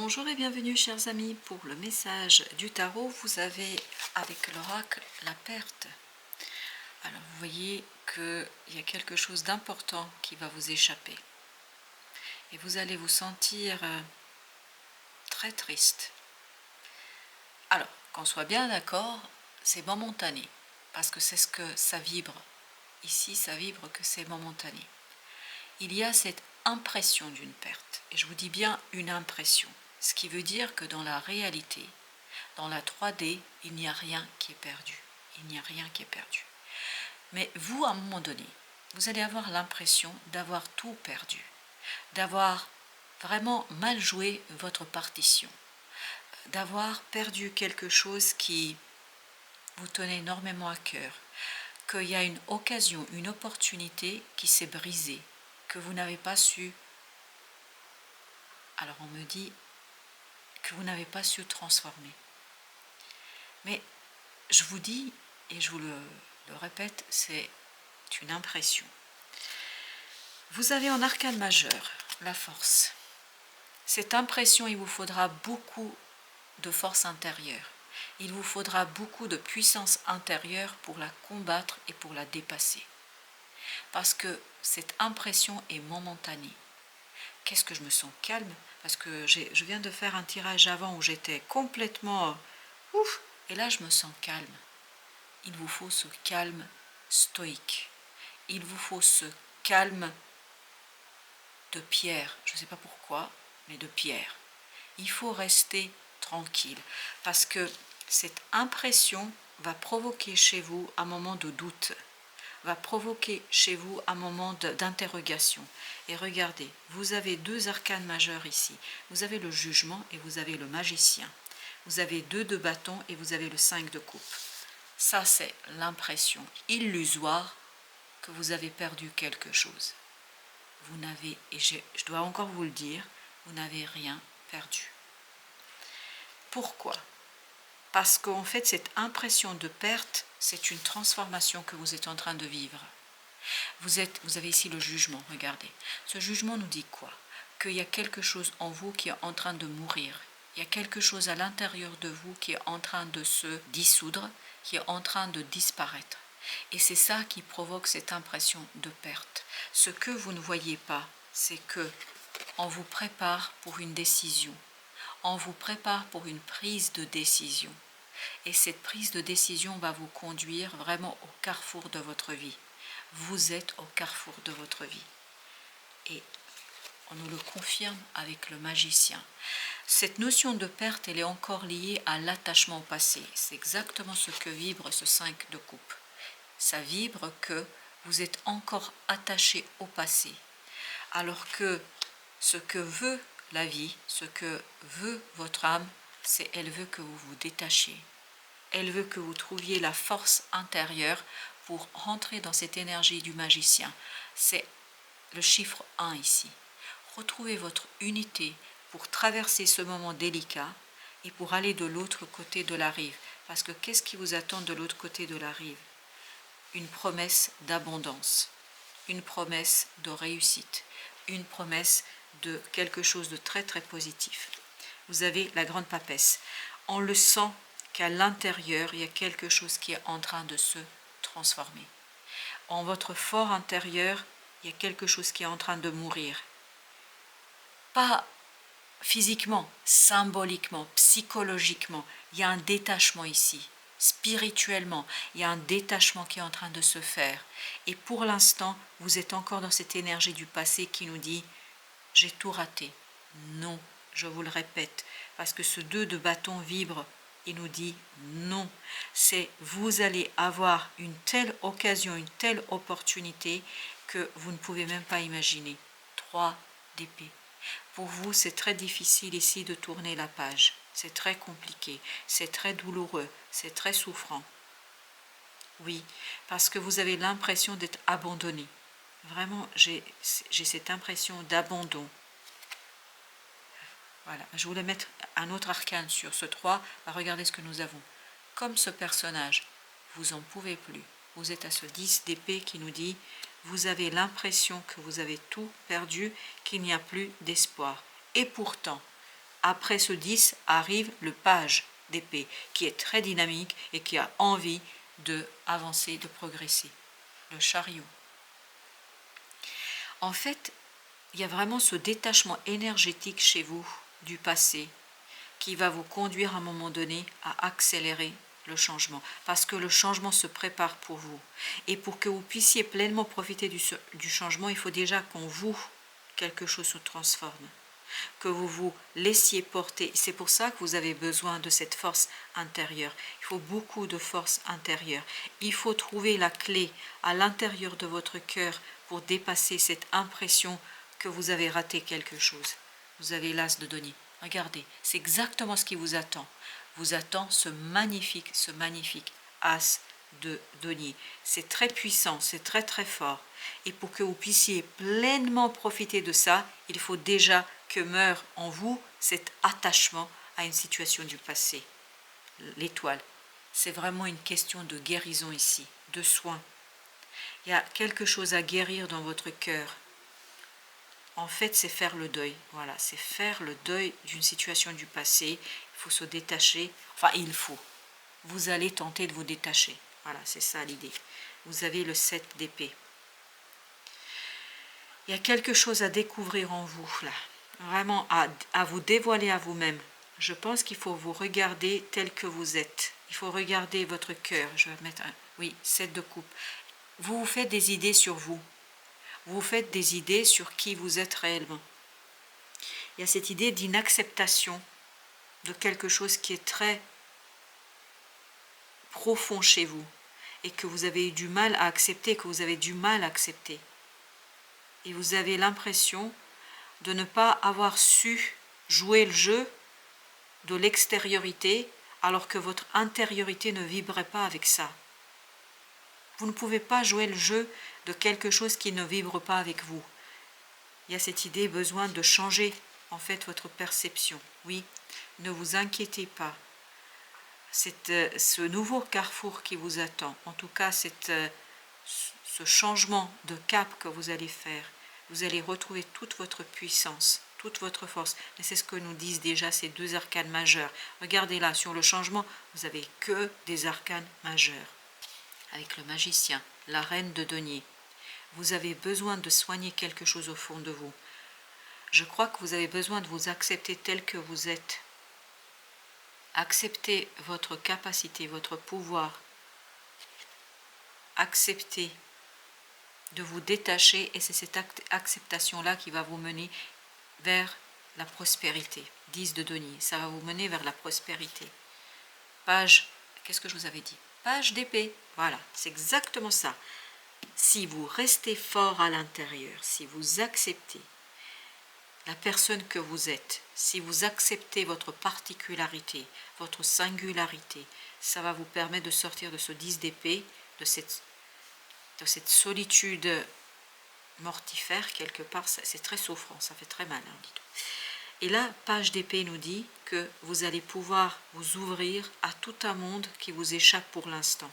Bonjour et bienvenue chers amis pour le message du tarot. Vous avez avec l'oracle la perte. Alors vous voyez qu'il y a quelque chose d'important qui va vous échapper. Et vous allez vous sentir très triste. Alors, qu'on soit bien d'accord, c'est momentané. Parce que c'est ce que ça vibre. Ici, ça vibre que c'est momentané. Il y a cette impression d'une perte. Et je vous dis bien une impression. Ce qui veut dire que dans la réalité, dans la 3D, il n'y a rien qui est perdu. Il n'y a rien qui est perdu. Mais vous, à un moment donné, vous allez avoir l'impression d'avoir tout perdu, d'avoir vraiment mal joué votre partition, d'avoir perdu quelque chose qui vous tenait énormément à cœur, qu'il y a une occasion, une opportunité qui s'est brisée, que vous n'avez pas su. Alors on me dit que vous n'avez pas su transformer. Mais je vous dis, et je vous le répète, c'est une impression. Vous avez en arcane majeur la force. Cette impression, il vous faudra beaucoup de force intérieure. Il vous faudra beaucoup de puissance intérieure pour la combattre et pour la dépasser. Parce que cette impression est momentanée. Qu'est-ce que je me sens calme? Parce que je viens de faire un tirage avant où j'étais complètement ouf, et là je me sens calme. Il vous faut ce calme stoïque. Il vous faut ce calme de pierre. Je ne sais pas pourquoi, mais de pierre. Il faut rester tranquille parce que cette impression va provoquer chez vous un moment de doute, va provoquer chez vous un moment d'interrogation. Et regardez, vous avez deux arcanes majeurs ici. Vous avez le jugement et vous avez le magicien. Vous avez 2 de bâton et vous avez le 5 de coupe. Ça, c'est l'impression illusoire que vous avez perdu quelque chose. Vous n'avez, et je dois encore vous le dire, vous n'avez rien perdu. Pourquoi? Parce qu'en fait, cette impression de perte, c'est une transformation que vous êtes en train de vivre. Vous avez ici le jugement, regardez. Ce jugement nous dit quoi? Qu'il y a quelque chose en vous qui est en train de mourir. Il y a quelque chose à l'intérieur de vous qui est en train de se dissoudre, qui est en train de disparaître. Et c'est ça qui provoque cette impression de perte. Ce que vous ne voyez pas, c'est que on vous prépare pour une décision. On vous prépare pour une prise de décision. Et cette prise de décision va vous conduire vraiment au carrefour de votre vie. Vous êtes au carrefour de votre vie. Et on nous le confirme avec le magicien. Cette notion de perte, elle est encore liée à l'attachement au passé. C'est exactement ce que vibre ce 5 de coupe. Ça vibre que vous êtes encore attaché au passé. Alors que ce que veut la vie, ce que veut votre âme, c'est elle veut que vous vous détachiez. Elle veut que vous trouviez la force intérieure pour rentrer dans cette énergie du magicien. C'est le chiffre 1 ici. Retrouvez votre unité pour traverser ce moment délicat et pour aller de l'autre côté de la rive. Parce que qu'est-ce qui vous attend de l'autre côté de la rive? Une promesse d'abondance, une promesse de réussite, une promesse de quelque chose de très très positif. Vous avez la grande papesse. On le sent qu'à l'intérieur, il y a quelque chose qui est en train de se transformer. En votre fort intérieur, il y a quelque chose qui est en train de mourir. Pas physiquement, symboliquement, psychologiquement, il y a un détachement ici. Spirituellement, il y a un détachement qui est en train de se faire. Et pour l'instant, vous êtes encore dans cette énergie du passé qui nous dit « j'ai tout raté ». Non, je vous le répète, parce que ce 2 de bâton vibre, il nous dit non. C'est vous allez avoir une telle occasion, une telle opportunité que vous ne pouvez même pas imaginer. 3 d'épée. Pour vous, c'est très difficile ici de tourner la page. C'est très compliqué, c'est très douloureux, c'est très souffrant. Oui, parce que vous avez l'impression d'être abandonné. Vraiment, j'ai cette impression d'abandon. Voilà, je voulais mettre un autre arcane sur ce 3. Regardez ce que nous avons. Comme ce personnage, vous n'en pouvez plus. Vous êtes à ce 10 d'épée qui nous dit vous avez l'impression que vous avez tout perdu, qu'il n'y a plus d'espoir. Et pourtant, Après ce 10 arrive le page d'épée, qui est très dynamique et qui a envie d'avancer, de progresser. Le chariot. En fait, il y a vraiment ce détachement énergétique chez vous du passé qui va vous conduire à un moment donné à accélérer le changement, parce que le changement se prépare pour vous. Et pour que vous puissiez pleinement profiter du changement, il faut déjà qu'en vous, quelque chose se transforme, que vous vous laissiez porter. C'est pour ça que vous avez besoin de cette force intérieure. Il faut beaucoup de force intérieure. Il faut trouver la clé à l'intérieur de votre cœur pour dépasser cette impression que vous avez raté quelque chose. Vous avez l'as de denier. Regardez, c'est exactement ce qui vous attend. Vous attend ce magnifique as de denier. C'est très puissant, c'est très très fort. Et pour que vous puissiez pleinement profiter de ça, il faut déjà que meure en vous cet attachement à une situation du passé. L'étoile, c'est vraiment une question de guérison ici, de soin. Il y a quelque chose à guérir dans votre cœur. En fait, c'est faire le deuil. Voilà, c'est faire le deuil d'une situation du passé. Il faut se détacher. Enfin, il faut. Vous allez tenter de vous détacher. Voilà, c'est ça l'idée. Vous avez le 7 d'épée. Il y a quelque chose à découvrir en vous, là. Vraiment à vous dévoiler à vous-même. Je pense qu'il faut vous regarder tel que vous êtes. Il faut regarder votre cœur. Je vais mettre un... Oui, 7 de coupe. Vous vous faites des idées sur vous. Vous vous faites des idées sur qui vous êtes réellement. Il y a cette idée d'inacceptation de quelque chose qui est très profond chez vous et que vous avez eu du mal à accepter, que vous avez du mal à accepter. Et vous avez l'impression de ne pas avoir su jouer le jeu de l'extériorité alors que votre intériorité ne vibrait pas avec ça. Vous ne pouvez pas jouer le jeu de quelque chose qui ne vibre pas avec vous. Il y a cette idée, besoin de changer en fait votre perception. Oui, ne vous inquiétez pas. C'est ce nouveau carrefour qui vous attend. En tout cas, ce changement de cap que vous allez faire. Vous allez retrouver toute votre puissance, toute votre force. Et c'est ce que nous disent déjà ces 2 arcanes majeures. Regardez là, sur le changement, vous n'avez que des arcanes majeures. Avec le magicien, la reine de denier. Vous avez besoin de soigner quelque chose au fond de vous. Je crois que vous avez besoin de vous accepter tel que vous êtes. Acceptez votre capacité, votre pouvoir. Acceptez de vous détacher et c'est cette acceptation-là qui va vous mener vers la prospérité. 10 de denier, ça va vous mener vers la prospérité. Page, qu'est-ce que je vous avais dit? Page d'épée, voilà, c'est exactement ça. Si vous restez fort à l'intérieur, si vous acceptez la personne que vous êtes, si vous acceptez votre particularité, votre singularité, ça va vous permettre de sortir de ce 10 d'épée, de cette solitude mortifère quelque part. C'est très souffrant, ça fait très mal. Et là, page d'épée nous dit que vous allez pouvoir vous ouvrir à tout un monde qui vous échappe pour l'instant.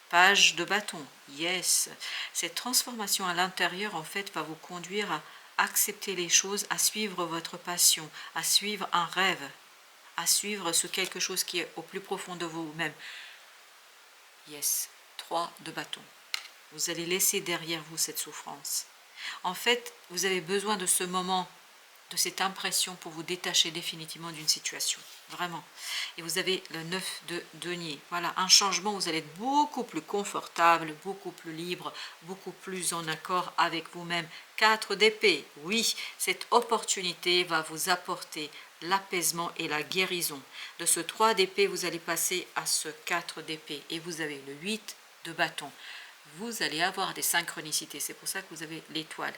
Page de bâton, yes. Cette transformation à l'intérieur, en fait, va vous conduire à accepter les choses, à suivre votre passion, à suivre un rêve, à suivre ce quelque chose qui est au plus profond de vous-même. Yes, 3 de bâton. Vous allez laisser derrière vous cette souffrance. En fait, vous avez besoin de ce moment, de cette impression pour vous détacher définitivement d'une situation. Vraiment. Et vous avez le 9 de denier. Voilà, un changement, vous allez être beaucoup plus confortable, beaucoup plus libre, beaucoup plus en accord avec vous-même. 4 d'épée. Oui, cette opportunité va vous apporter l'apaisement et la guérison. De ce 3 d'épée, vous allez passer à ce 4 d'épée. Et vous avez le 8 de bâton. Vous allez avoir des synchronicités. C'est pour ça que vous avez l'étoile.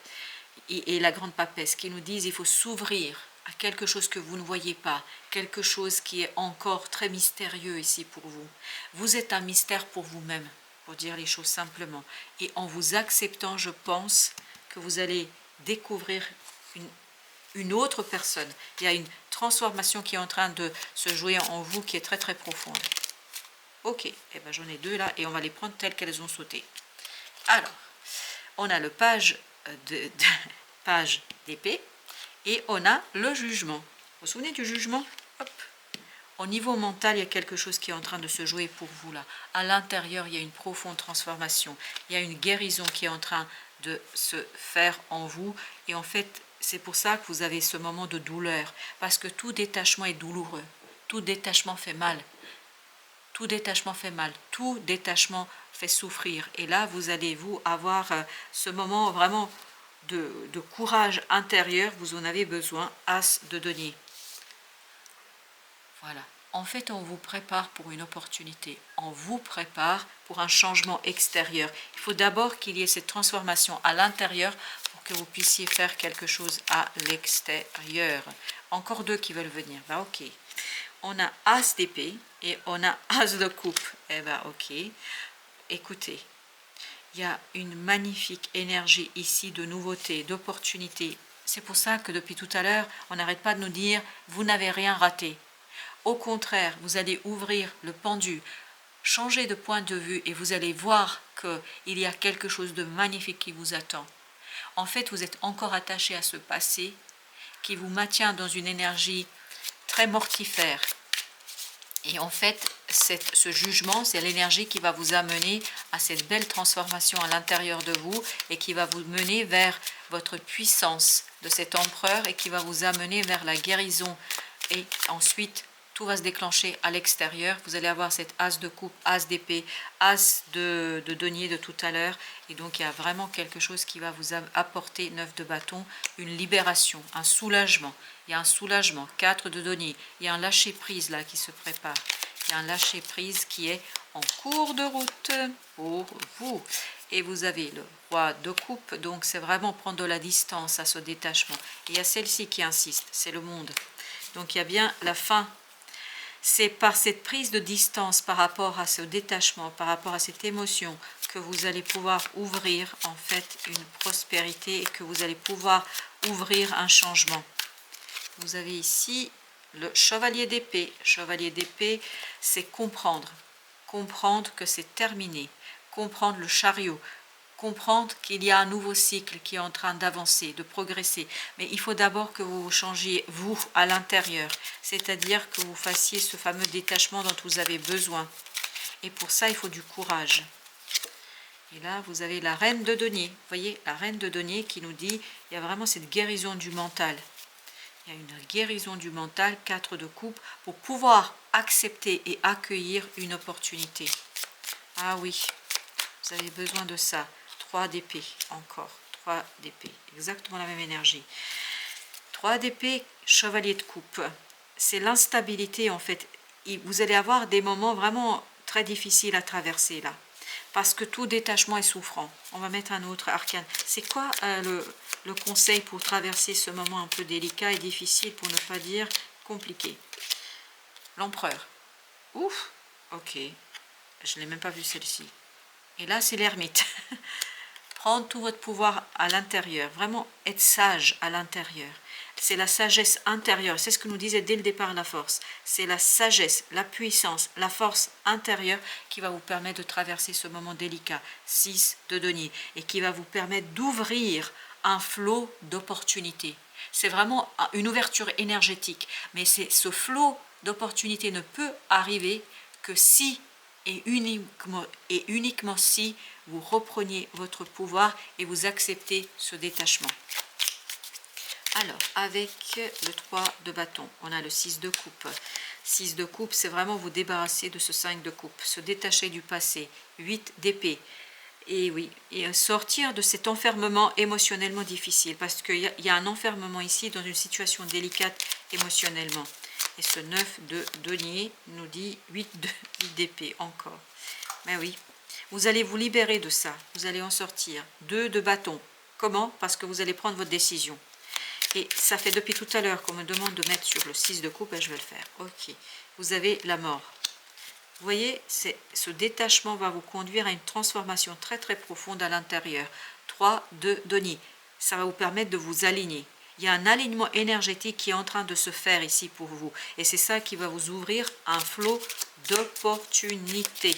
Et la grande papesse qui nous disent il faut s'ouvrir à quelque chose que vous ne voyez pas, quelque chose qui est encore très mystérieux ici pour vous. Vous êtes un mystère pour vous-même, pour dire les choses simplement. Et en vous acceptant, je pense que vous allez découvrir une autre personne. Il y a une transformation qui est en train de se jouer en vous qui est très très profonde. Ok, eh ben, j'en ai 2 là et on va les prendre telles qu'elles ont sauté. Alors, on a le page d'épée et on a le jugement. vous souvenez du jugement? Hop. Au niveau mental, il y a quelque chose qui est en train de se jouer pour vous là. À l'intérieur, il y a une profonde transformation. Il y a une guérison qui est en train de se faire en vous. Et en fait, c'est pour ça que vous avez ce moment de douleur. Parce que tout détachement est douloureux. Tout détachement fait mal. Tout détachement fait mal. Tout détachement fait souffrir. Et là, vous allez vous avoir ce moment vraiment de courage intérieur. Vous en avez besoin. As de denier. Voilà. En fait, on vous prépare pour une opportunité. On vous prépare pour un changement extérieur. Il faut d'abord qu'il y ait cette transformation à l'intérieur pour que vous puissiez faire quelque chose à l'extérieur. Encore deux qui veulent venir. Bah, ok. On a As d'épée et on a As de coupe. Eh bien, ok. Écoutez, il y a une magnifique énergie ici de nouveauté, d'opportunité. C'est pour ça que depuis tout à l'heure, on n'arrête pas de nous dire « vous n'avez rien raté ». Au contraire, vous allez ouvrir le pendu, changer de point de vue et vous allez voir qu'il y a quelque chose de magnifique qui vous attend. En fait, vous êtes encore attaché à ce passé qui vous maintient dans une énergie très mortifère. Et en fait, ce jugement, c'est l'énergie qui va vous amener à cette belle transformation à l'intérieur de vous et qui va vous mener vers votre puissance de cet empereur et qui va vous amener vers la guérison. Et ensuite, tout va se déclencher à l'extérieur. Vous allez avoir cette as de coupe, as d'épée, as de denier de tout à l'heure. Et donc, il y a vraiment quelque chose qui va vous apporter 9 de bâton, une libération, un soulagement. Il y a un soulagement, 4 de denier. Il y a un lâcher-prise là qui se prépare. Il y a un lâcher-prise qui est en cours de route pour vous. Et vous avez le roi de coupe. Donc, c'est vraiment prendre de la distance à ce détachement. Et il y a celle-ci qui insiste, c'est le monde. Donc, il y a bien la fin. C'est par cette prise de distance par rapport à ce détachement, par rapport à cette émotion, que vous allez pouvoir ouvrir en fait une prospérité et que vous allez pouvoir ouvrir un changement. Vous avez ici le chevalier d'épée. Chevalier d'épée, c'est comprendre. Comprendre que c'est terminé. Comprendre le chariot. Comprendre qu'il y a un nouveau cycle qui est en train d'avancer, de progresser. Mais il faut d'abord que vous changiez, vous, à l'intérieur. C'est-à-dire que vous fassiez ce fameux détachement dont vous avez besoin. Et pour ça, il faut du courage. Et là, vous avez la reine de denier. Vous voyez, la reine de denier qui nous dit, il y a vraiment cette guérison du mental. Il y a une guérison du mental, 4 de coupe, pour pouvoir accepter et accueillir une opportunité. Ah oui, vous avez besoin de ça. 3 d'épée, encore. 3 d'épée, exactement la même énergie. 3 d'épée, chevalier de coupe. C'est l'instabilité en fait. Vous allez avoir des moments vraiment très difficiles à traverser là. Parce que tout détachement est souffrant. On va mettre un autre arcane. C'est quoi le conseil pour traverser ce moment un peu délicat et difficile, pour ne pas dire compliqué? L'empereur. Ouf, ok. Je n'ai même pas vu celle-ci. Et là, c'est l'ermite. Prendre tout votre pouvoir à l'intérieur. Vraiment être sage à l'intérieur. C'est la sagesse intérieure. C'est ce que nous disait dès le départ la force. C'est la sagesse, la puissance, la force intérieure qui va vous permettre de traverser ce moment délicat. 6 de denier. Et qui va vous permettre d'ouvrir un flot d'opportunités. C'est vraiment une ouverture énergétique. Mais ce flot d'opportunités ne peut arriver que si et uniquement si vous repreniez votre pouvoir et vous acceptez ce détachement. Alors, avec le 3 de bâton, on a le 6 de coupe. 6 de coupe, c'est vraiment vous débarrasser de ce 5 de coupe, se détacher du passé. 8 d'épée. Et oui, et sortir de cet enfermement émotionnellement difficile, parce qu'il y a un enfermement ici dans une situation délicate émotionnellement. Et ce 9 de denier nous dit 8 d'épée encore. Mais oui, vous allez vous libérer de ça. Vous allez en sortir. 2 de bâton. Comment? Parce que vous allez prendre votre décision. Et ça fait depuis tout à l'heure qu'on me demande de mettre sur le 6 de coupe et je vais le faire. Ok. Vous avez la mort. Vous voyez, ce détachement va vous conduire à une transformation très très profonde à l'intérieur. 3 de denier. Ça va vous permettre de vous aligner. Il y a un alignement énergétique qui est en train de se faire ici pour vous. Et c'est ça qui va vous ouvrir un flot d'opportunités.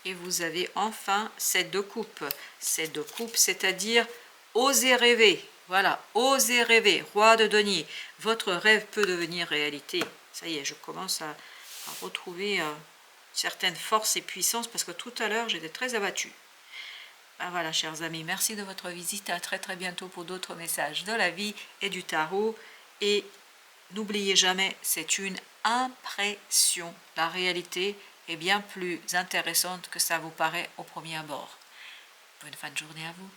Et vous avez enfin 7 de coupe. 7 de coupe, c'est-à-dire oser rêver. Voilà, osez rêver, roi de denier. Votre rêve peut devenir réalité. Ça y est, je commence à retrouver certaines forces et puissances parce que tout à l'heure, j'étais très abattue. Ben voilà, chers amis, merci de votre visite. À très très bientôt pour d'autres messages de la vie et du tarot. Et n'oubliez jamais, c'est une impression. La réalité est bien plus intéressante que ça vous paraît au premier abord. Bonne fin de journée à vous.